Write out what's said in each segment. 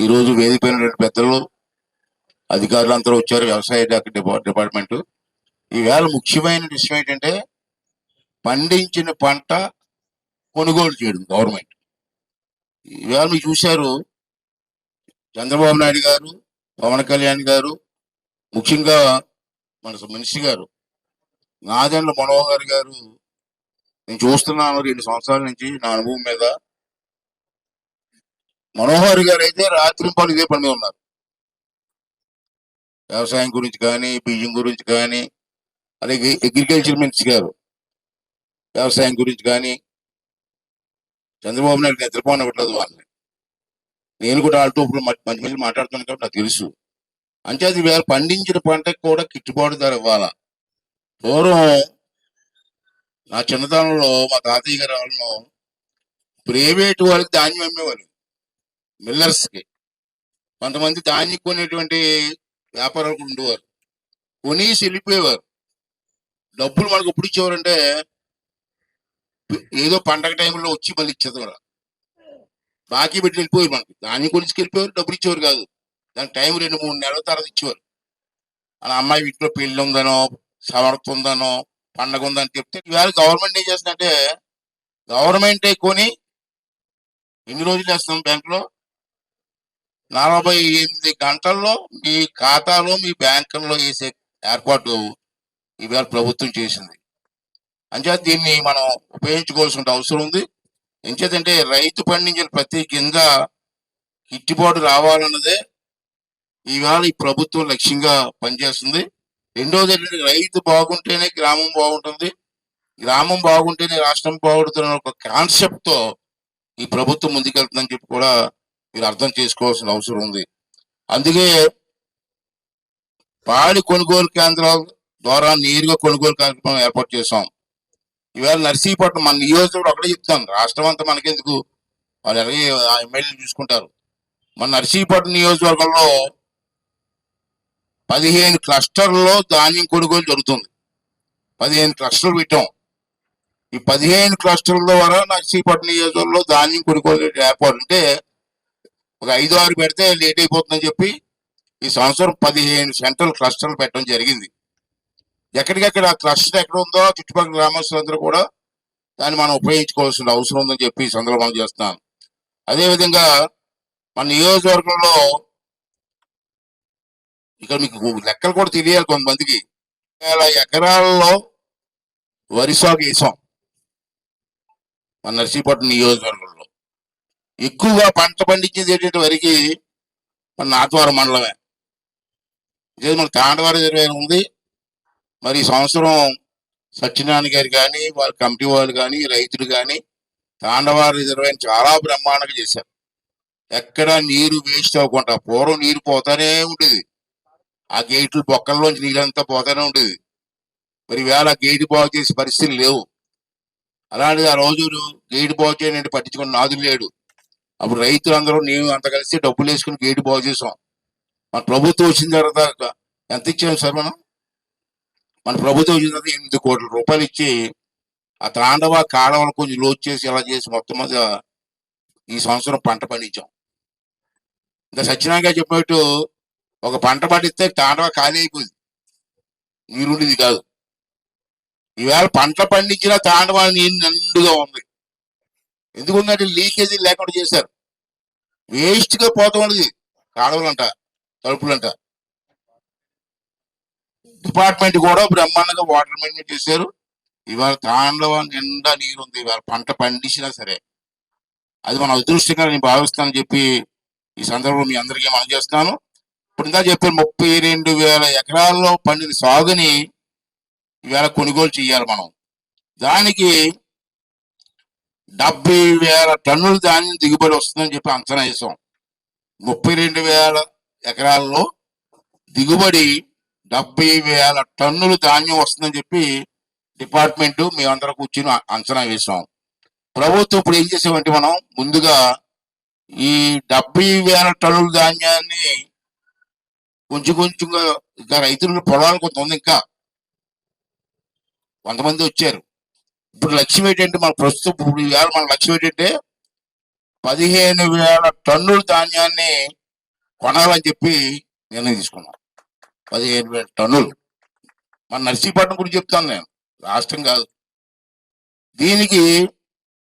ఈరోజు వేదిక పైన పెద్దలు అధికారులు అందరూ వచ్చారు. వ్యవసాయ డిపార్ట్మెంట్. ఈవేళ ముఖ్యమైన విషయం ఏంటంటే పండించిన పంట కొనుగోలు చేయడం గవర్నమెంట్. ఈవేళ మీరు చూశారు, చంద్రబాబు నాయుడు గారు, పవన్ కళ్యాణ్ గారు, ముఖ్యంగా మన మినిస్టర్ గారు నాదెండ్ల మనోహర్ గారు, నేను చూస్తున్నాను 2 సంవత్సరాల నుంచి నా అనుభవం మీద. మనోహర్ గారు అయితే రాత్రింపాలు ఇదే పని మీద ఉన్నారు. వ్యవసాయం గురించి కానీ, బియ్యం గురించి కానీ, అలాగే అగ్రికల్చర్ మినిస్టర్ గారు వ్యవసాయం గురించి కానీ. చంద్రబాబు నాయుడు నిద్రపోనివ్వట్లేదు వాళ్ళని. నేను కూడా వాళ్ళతో మంచి మంచి మాట్లాడుతున్నాను కాబట్టి నాకు తెలుసు. అంచేది వీళ్ళు పండించిన పంటకు కూడా గిట్టుబాటు ధర ఇవ్వాలా. పూర్వం నా చిన్నతనంలో మా తాతయ్య గారి వాళ్ళను ప్రైవేటు వాళ్ళకి ధాన్యం అమ్మేవాళ్ళు, మిల్లర్స్కి. కొంతమంది ధాన్యం కొనేటువంటి వ్యాపారాలు ఉండేవారు, కొనేసి వెళ్ళిపోయేవారు. డబ్బులు మనకు ఎప్పుడు ఇచ్చేవారంటే ఏదో పండగ టైంలో వచ్చి మళ్ళీ ఇచ్చేవారు. బాకీ పెట్టి వెళ్ళిపోయారు. మనకి ధాన్యం కొనిసి వెళ్ళిపోయారు, డబ్బులు ఇచ్చేవారు కాదు. దానికి టైం 2-3 నెలల తర్వాత ఇచ్చేవారు. అలా అమ్మాయి వీటిలో పెళ్లి ఉందనో, సమర్థ ఉందనో, పండగ ఉందని చెప్తే ఇవాళ గవర్నమెంట్ ఏం చేస్తుందంటే గవర్నమెంటే కొని ఎన్ని రోజులు వేస్తున్నాం బ్యాంకులో 48 గంటల్లో మీ ఖాతాలో మీ బ్యాంకుల్లో వేసే ఏర్పాటు ఇవాళ ప్రభుత్వం చేసింది. అంచేత దీన్ని మనం ఉపయోగించుకోవాల్సిన అవసరం ఉంది. ఎంచేతంటే రైతు పండించిన ప్రతి గింజ గిట్టుబాటు రావాలన్నదే ఈవేళ ఈ ప్రభుత్వం లక్ష్యంగా పనిచేస్తుంది. రెండోది ఏంటంటే రైతు బాగుంటేనే గ్రామం బాగుంటుంది, గ్రామం బాగుంటేనే రాష్ట్రం బాగుంటుంది ఒక కాన్సెప్ట్ తో ఈ ప్రభుత్వం ముందుకెళ్తుందని చెప్పి కూడా మీరు అర్థం చేసుకోవాల్సిన అవసరం ఉంది. అందుకే పాడి కొనుగోలు కేంద్రాల ద్వారా నేరుగా కొనుగోలు కార్యక్రమం ఏర్పాటు చేశాం. ఈవేళ నర్సీపట్నం మన నియోజకవర్గం ఒకటే చెప్తాను, రాష్ట్రం అంతా మనకెందుకు, వాళ్ళు అలాగే ఆ ఎమ్మెల్యేలు చూసుకుంటారు. మన నర్సీపట్నం నియోజకవర్గంలో 15 క్లస్టర్లో ధాన్యం కొనుగోలు జరుగుతుంది. 15 క్లస్టర్లు పెట్టాం. ఈ 15 క్లస్టర్ల ద్వారా నర్సీపట్నం నియోజకవర్గంలో ధాన్యం కొనుగోలు ఏర్పాటు. అంటే ఒక 5-6 పెడితే లేట్ అయిపోతుందని చెప్పి ఈ సంవత్సరం 15 సెంట్రల్ క్లస్టర్లు పెట్టడం జరిగింది. ఎక్కడికెక్కడ ఆ క్లస్టర్ ఎక్కడ ఉందో చుట్టుపక్కల గ్రామస్తులందరూ కూడా దాన్ని మనం ఉపయోగించుకోవాల్సిన అవసరం ఉందని చెప్పి ఈ సందర్భంగా చేస్తున్నాను. అదేవిధంగా మన నియోజకవర్గంలో ఇక్కడ మీకు లెక్కలు కూడా తెలియాలి కొంతమందికి. 1000 ఎకరాల్లో వరి సాగు వేసాం మన నర్సీపట్నం నియోజకవర్గంలో. ఎక్కువగా పంట పండించేది ఏంటంటే వరికి మన నాతవరం మండలమే. ఇదే మన తాండవారి రిజర్వేర్ ఉంది. మరి ఈ సంవత్సరం సత్యనారాయణ గారు కానీ, వాళ్ళ కమిటీ వాళ్ళు కానీ, రైతులు కానీ తాండవారి రిజర్వేర్ చాలా బ్రహ్మాండంగా చేశారు. ఎక్కడ నీరు వేస్ట్ అవ్వకుండా. పూర్వం నీరు పోతానే ఉండేది, ఆ గేట్లు బొక్కల్లోంచి నీళ్ళంతా పోతానే ఉండేది. మరి వేళ గేటు బాగు చేసే పరిస్థితులు లేవు. అలాంటిది ఆ రోజు గేటు బాగు చేయడానికి పట్టించుకుని నాదులు లేడు. అప్పుడు రైతులందరూ నేను అంత కలిసి డబ్బులు వేసుకుని గేటు బాగు చేసాం. మన ప్రభుత్వం వచ్చిన తర్వాత ఎంత ఇచ్చాం సార్ మనం? మన ప్రభుత్వం వచ్చిన తర్వాత 8 కోట్ల రూపాయలు ఇచ్చి ఆ తాండవ కాలువలు కొంచెం లోడ్ చేసి ఇలా చేసి మొత్తం మీద ఈ సంవత్సరం పంట పండించాం. ఇంకా సత్యనారాయణ చెప్పినట్టు ఒక పంట పండిస్తే తాండవ ఖాళీ అయిపోయింది, నీరుండేది కాదు. ఈవేళ పంట పండించిన తాండవ నీరు నిండుగా ఉంది. ఎందుకుందంటే లీకేజీ లేకుండా చేశారు. వేస్ట్ గా పోతాం అనేది కాలువలంట, తలుపులంట. డిపార్ట్మెంట్ కూడా బ్రహ్మాండంగా వాటర్ మెయింటైన్ చేశారు. ఇవాళ తాండవ నిండా నీరు ఉంది. ఇవాళ పంట పండించినా సరే అది మన అదృష్టంగా నేను భావిస్తానని చెప్పి ఈ సందర్భంలో మీ అందరికీ మనం చేస్తున్నాను. ఇప్పుడు ఇందా చెప్పారు 32,000 ఎకరాల్లో పండిన సాగుని ఈవేళ కొనుగోలు చేయాలి మనం. దానికి 70,000 టన్నుల ధాన్యం దిగుబడి వస్తుందని చెప్పి అంచనా వేసాం. 32,000 ఎకరాల్లో దిగుబడి 70,000 టన్నులు ధాన్యం వస్తుందని చెప్పి డిపార్ట్మెంట్ మేమందరం కూర్చుని అంచనా వేసాం. ప్రభుత్వం ఇప్పుడు ఏం చేసామంటే మనం ముందుగా ఈ 70,000 టన్నుల ధాన్యాన్ని కొంచెం కొంచెంగా ఇంకా రైతుల పొలాలు కొంత ఉంది, ఇంకా కొంతమంది వచ్చారు. ఇప్పుడు లక్ష్యం ఏంటంటే మన ప్రస్తుతం ఇప్పుడు మన లక్ష్యం ఏంటంటే 15,000 టన్నుల ధాన్యాన్ని కొనాలని చెప్పి నిర్ణయం తీసుకున్నాం. 15,000 టన్నులు. మన నర్సీపట్నం గురించి చెప్తాను నేను, రాష్ట్రం కాదు. దీనికి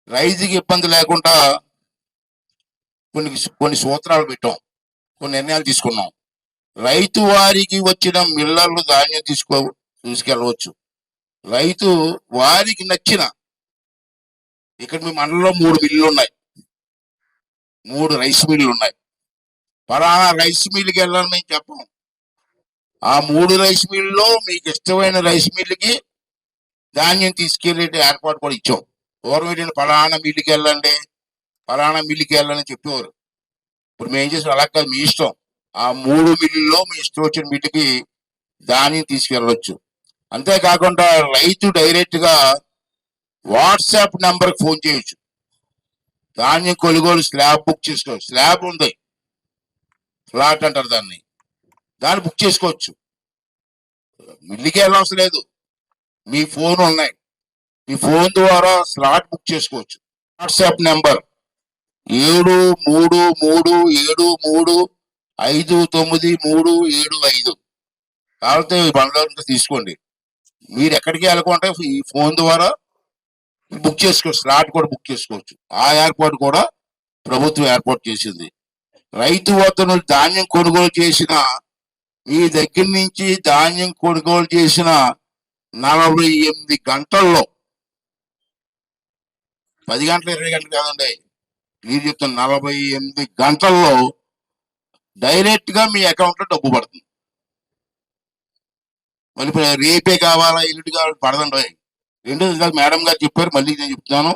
రైతుకి ఇబ్బంది లేకుండా కొన్ని కొన్ని సూత్రాలు పెట్టాం, కొన్ని నిర్ణయాలు తీసుకున్నాం. రైతు వారికి వచ్చిన మిల్లర్లు ధాన్యం తీసుకెళ్ళవచ్చు. రైతు వారికి నచ్చిన, ఇక్కడ మీ మండలంలో 3 మిల్లులు ఉన్నాయి, 3 రైస్ మిల్లులు ఉన్నాయి. పలానా రైస్ మిల్లుకి వెళ్ళాలని మేము చెప్పం. ఆ 3 రైస్ మిల్లులో మీకు ఇష్టమైన రైస్ మిల్లుకి ధాన్యం తీసుకెళ్లే ఏర్పాటు కూడా ఇచ్చాం. పూర్వం ఏంటంటే పలానా మిల్లుకి వెళ్ళండి, పలానా మిల్లుకి వెళ్ళని చెప్పేవారు. ఇప్పుడు మేము ఏం చేసాం, అలా కాదు, మీ ఇష్టం. ఆ 3 మిల్లుల్లో మీ ఇష్టం వచ్చిన మిల్లుకి ధాన్యం తీసుకెళ్ళవచ్చు. అంతేకాకుండా రైతు డైరెక్ట్ గా వాట్సాప్ నెంబర్ ఫోన్ చేయొచ్చు. ధాన్యం కొనుగోలు స్లాబ్ బుక్ చేసుకోవచ్చు. స్లాబ్ ఉంది, ఫ్లాట్ అంటారు దాన్ని బుక్ చేసుకోవచ్చు. మిల్లుకి వెళ్ళవసరం లేదు, మీ ఫోన్ ఉన్నాయి, మీ ఫోన్ ద్వారా స్లాట్ బుక్ చేసుకోవచ్చు. వాట్సాప్ నెంబర్ 7337359375 కాబట్టి ఈ బండ్లు తీసుకోండి. మీరు ఎక్కడికి వెళ్ళకుంటే ఈ ఫోన్ ద్వారా బుక్ చేసుకోవచ్చు. స్లాట్ కూడా బుక్ చేసుకోవచ్చు. ఆ ఏర్పాటు కూడా ప్రభుత్వం ఏర్పాటు చేసింది. రైతు వద్ద నుంచి ధాన్యం కొనుగోలు చేసిన, మీ దగ్గర నుంచి ధాన్యం కొనుగోలు చేసిన 48 గంటల్లో, 10 గంటలు 20 గంటలు కాదండి, మీరు చెప్తున్న 48 గంటల్లో డైరెక్ట్ గా మీ అకౌంట్ లో డబ్బు పడుతుంది. మళ్ళీ రేపే కావాలా, ఎల్లుండి కావాలా పడదండి. రెండోది మేడం గారు చెప్పారు, మళ్ళీ నేను చెప్తున్నాను.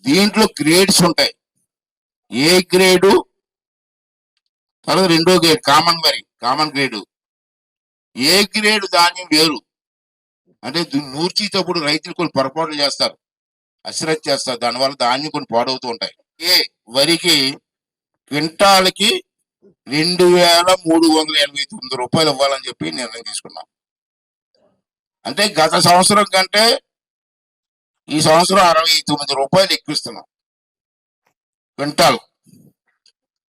దీంట్లో గ్రేడ్స్ ఉంటాయి. ఏ గ్రేడు, తర్వాత రెండో grade common grade. A grade ధాన్యం వేరు. అంటే నూర్చేటప్పుడు రైతులు కొన్ని పొరపాట్లు చేస్తారు, అశ్రద్ధ చేస్తారు, దానివల్ల ధాన్యం కొన్ని పాడవుతూ ఉంటాయి. వరికి క్వింటాల్కి 2,389 రూపాయలు ఇవ్వాలని చెప్పి నిర్ణయం తీసుకున్నాం. అంటే గత సంవత్సరం కంటే ఈ సంవత్సరం 69 రూపాయలు ఎక్కువిస్తున్నాం క్వింటాల్.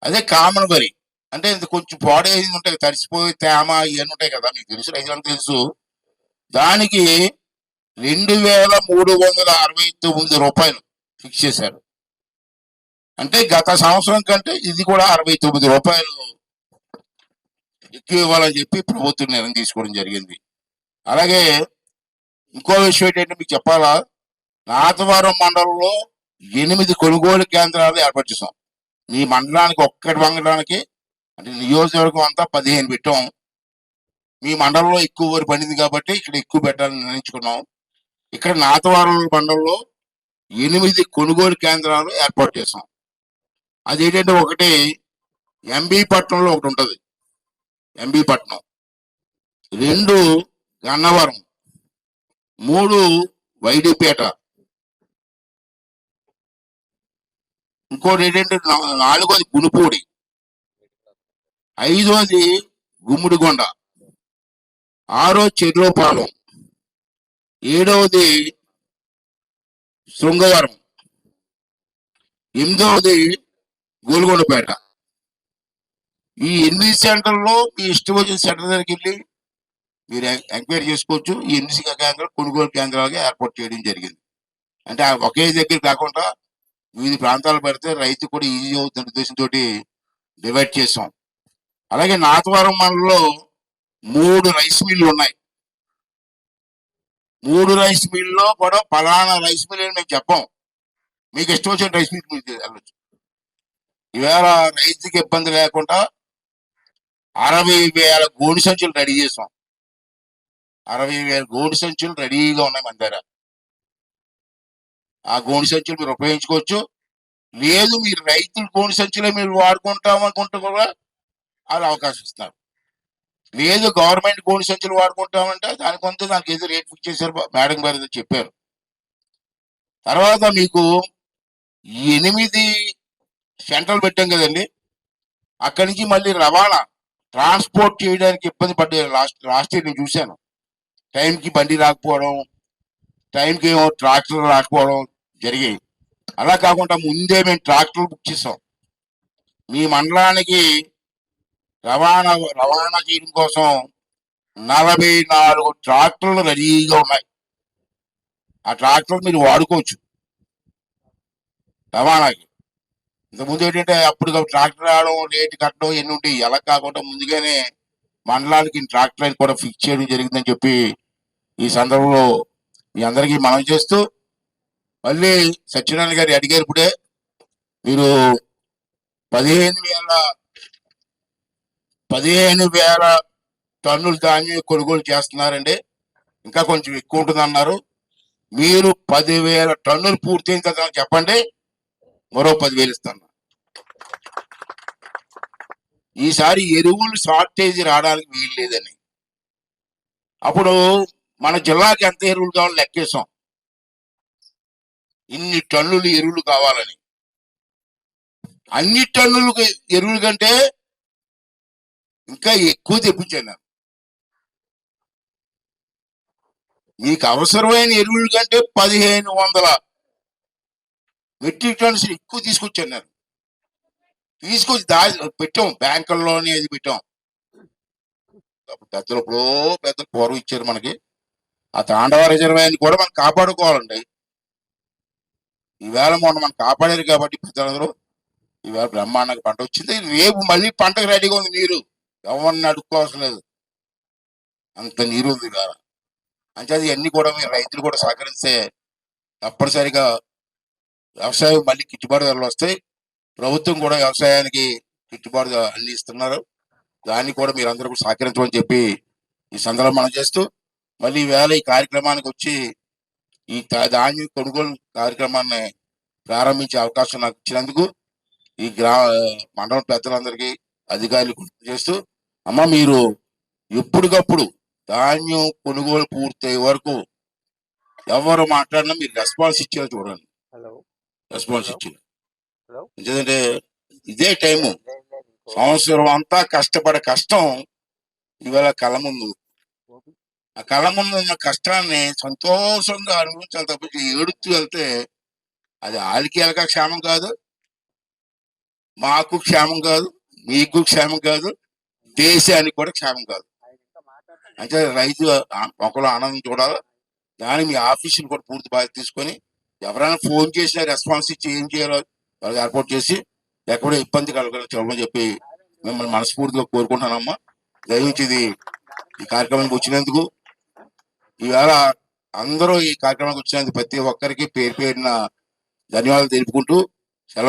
అదే కామన్ వరి అంటే కొంచెం పాడేది ఉంటాయి, తడిసిపోయి తేమ ఇవన్నీ ఉంటాయి కదా, మీకు తెలుసు, రైతులకు తెలుసు. దానికి 2,369 రూపాయలు ఫిక్స్ చేశారు. అంటే గత సంవత్సరం కంటే ఇది కూడా 69 రూపాయలు ఎక్కువ ఇవ్వాలని చెప్పి ప్రభుత్వం నిర్ణయం తీసుకోవడం జరిగింది. అలాగే ఇంకో విషయం ఏంటంటే మీకు చెప్పాలా, నాతవరం మండలంలో 8 కొనుగోలు కేంద్రాలు ఏర్పాటు చేసాం. మీ మండలానికి ఒక్కటి మండలానికి, అంటే నియోజకవర్గం అంతా 15 పెట్టాం. మీ మండలంలో ఎక్కువ వరి పండింది కాబట్టి ఇక్కడ ఎక్కువ పెట్టాలని నిర్ణయించుకున్నాం. ఇక్కడ నాతవరం మండలంలో 8 కొనుగోలు కేంద్రాలు ఏర్పాటు చేసాం. అదేంటంటే ఒకటి ఎంబీ పట్నంలో ఒకటి ఉంటుంది, ఎంబీ పట్నం. 2 గన్నవరం, 3 వైడిపేట, ఇంకోటి ఏంటంటే 4వది గునుపూడి, 5వది గుమ్మిడిగొండ, 6వది చెర్లోపాలెం, 7వది శృంగవరం, 8వది గోల్గొండపేట. ఈ 8 సెంటర్లో మీ ఇష్టం వచ్చిన సెంటర్ దగ్గరికి వెళ్ళి మీరు ఎంక్వైరీ చేసుకోవచ్చు. ఈ 8 కేంద్రాలు కొనుగోలు కేంద్రాలుగా ఏర్పాటు చేయడం జరిగింది. అంటే ఒకే దగ్గర కాకుండా వివిధ ప్రాంతాలు పెడితే రైతు కూడా ఈజీ అవుతున్న ఉద్దేశంతో డివైడ్ చేసాం. అలాగే నాతవరం మండలంలో 3 రైస్ మిల్లు ఉన్నాయి. 3 రైస్ మిల్లులో కూడా పలానా రైస్ మిల్ అని మేము చెప్పాం, మీకు ఇష్టం వచ్చిన రైస్ మిల్ మీరు వెళ్ళచ్చు. ఈవేళ రైతుకి ఇబ్బంది లేకుండా 60,000 గోడు సంచులు రెడీ చేసాం. 60,000 గోడు సంచులు రెడీగా ఉన్నాయి మన దగ్గర. ఆ గోడు సంచులు మీరు ఉపయోగించుకోవచ్చు. లేదు మీరు రైతులు గోడు సంచులే మీరు వాడుకుంటాం అనుకుంటే కూడా వాళ్ళు అవకాశం ఇస్తారు. లేదు గవర్నమెంట్ గోడు సంచులు వాడుకుంటామంటే దానికి ఏదో రేట్ ఫిక్స్ చేశారు, మేడం గారు ఏదో చెప్పారు. తర్వాత మీకు 8 సెంటర్లు పెట్టాం కదండి, అక్కడి నుంచి మళ్ళీ రవాణా ట్రాన్స్పోర్ట్ చేయడానికి ఇబ్బంది పడ్డారు. లాస్ట్ ఇయర్ నేను చూశాను, టైంకి బండి రాకపోవడం, టైంకి ఏమో ట్రాక్టర్ రాకపోవడం జరిగాయి. అలా కాకుండా ముందే మేము ట్రాక్టర్లు బుక్ చేసాం. మీ మండలానికి రవాణా రవాణా చేయడం కోసం 44 ట్రాక్టర్లు రెడీగా ఉన్నాయి. ఆ ట్రాక్టర్ మీరు వాడుకోవచ్చు రవాణాకి. ఇంతకుముందు ఏంటంటే అప్పుడు ట్రాక్టర్ రావడం రేటు కట్టడం ఎన్ని ఉంటాయి. ఎలా కాకుండా ముందుగానే మండలానికి ట్రాక్టర్ లైన్ కూడా ఫిక్స్ చేయడం జరిగిందని చెప్పి ఈ సందర్భంలో మీ అందరికీ మనం చేస్తూ, మళ్ళీ సత్యనారాయణ గారు అడిగారు ఇప్పుడే, మీరు 15,000 టన్నుల ధాన్యం కొనుగోలు చేస్తున్నారండి, ఇంకా కొంచెం ఎక్కువ ఉంటుంది అన్నారు. మీరు 10,000 టన్నులు పూర్తయిన తర్వాత చెప్పండి, మరో 10,000 ఇస్తాను. ఈసారి ఎరువులు షార్టేజ్ రావడానికి వీలు లేదని. అప్పుడు మన జిల్లాకి ఎంత ఎరువులు కావాలో లెక్కేసాం, ఇన్ని టన్నులు ఎరువులు కావాలని. అన్ని టన్నులు ఎరువుల కంటే ఇంకా ఎక్కువ తెప్పించాను. మీకు అవసరమైన ఎరువుల కంటే 1,500 మెట్రిక్ టన్స్ ఎక్కువ తీసుకొచ్చాను. తీసుకొచ్చి పెట్టాం, బ్యాంకుల్లోనే అది పెట్టాం. పెద్దలు ఎప్పుడో పెద్దలు పూర్వం ఇచ్చారు మనకి. ఆ తాండవ రిజర్వాయర్ని కూడా మనం కాపాడుకోవాలండి. ఈవేళ మొన్న మనం కాపాడారు కాబట్టి పెద్దలందరూ ఈవేళ బ్రహ్మాండంగా పంట వచ్చింది. రేపు మళ్ళీ పంటకు రెడీగా ఉంది. నీరు ఎవరిని అడుక్కోవసం లేదు, అంత నీరు ఉంది ఇవాళ. అంటే అది అన్ని కూడా మీరు రైతులు కూడా సహకరిస్తే తప్పనిసరిగా వ్యవసాయం మళ్ళీ గిట్టుబాటు ధరలు వస్తాయి. ప్రభుత్వం కూడా వ్యవసాయానికి గిట్టుబాటు అన్ని ఇస్తున్నారు. దాన్ని కూడా మీరు అందరూ కూడా సహకరించమని చెప్పి ఈ సందర్భం మనం చేస్తూ, మళ్ళీ ఈవేళ ఈ కార్యక్రమానికి వచ్చి ఈ ధాన్యం కొనుగోలు కార్యక్రమాన్ని ప్రారంభించే అవకాశం నాకు ఇచ్చినందుకు ఈ మండలం పెద్దలందరికీ అధికారులు చేస్తూ, అమ్మ మీరు ఎప్పటికప్పుడు ధాన్యం కొనుగోలు పూర్తయ్యే వరకు ఎవరు మాట్లాడినా మీరు రెస్పాన్స్ ఇచ్చేలా చూడండి. రెస్పాన్స్ ఇచ్చేది ఎందుకంటే ఇదే టైము, సంవత్సరం అంతా కష్టపడే కష్టం ఇవాళ కళ్ళ ముందు. ఆ కళ్ళ ముందు ఉన్న కష్టాన్ని సంతోషంగా అనుభవించాలి తప్ప ఏడుతూ వెళ్తే అది వాళ్ళకి ఎలాగా క్షేమం కాదు, మాకు క్షేమం కాదు, మీకు క్షేమం కాదు, దేశానికి కూడా క్షేమం కాదు. అంటే రైతు ఒకళ్ళు ఆనందం చూడాలి. దాన్ని మీ ఆఫీసులు కూడా పూర్తి బాధ్యత తీసుకొని ఎవరైనా ఫోన్ చేసినా రెస్పాన్స్ ఇచ్చి ఏం చేయాలో వాళ్ళకి ఏర్పాటు చేసి ఎక్కడ ఇబ్బంది కలగలని చూడమని చెప్పి మిమ్మల్ని మనస్ఫూర్తిగా కోరుకుంటున్నానమ్మా. దయచేసి ఈ కార్యక్రమానికి వచ్చినందుకు, ఈవేళ అందరూ ఈ కార్యక్రమానికి వచ్చినందుకు ప్రతి ఒక్కరికి పేరు పేరున ధన్యవాదాలు తెలుపుకుంటూ సెలవు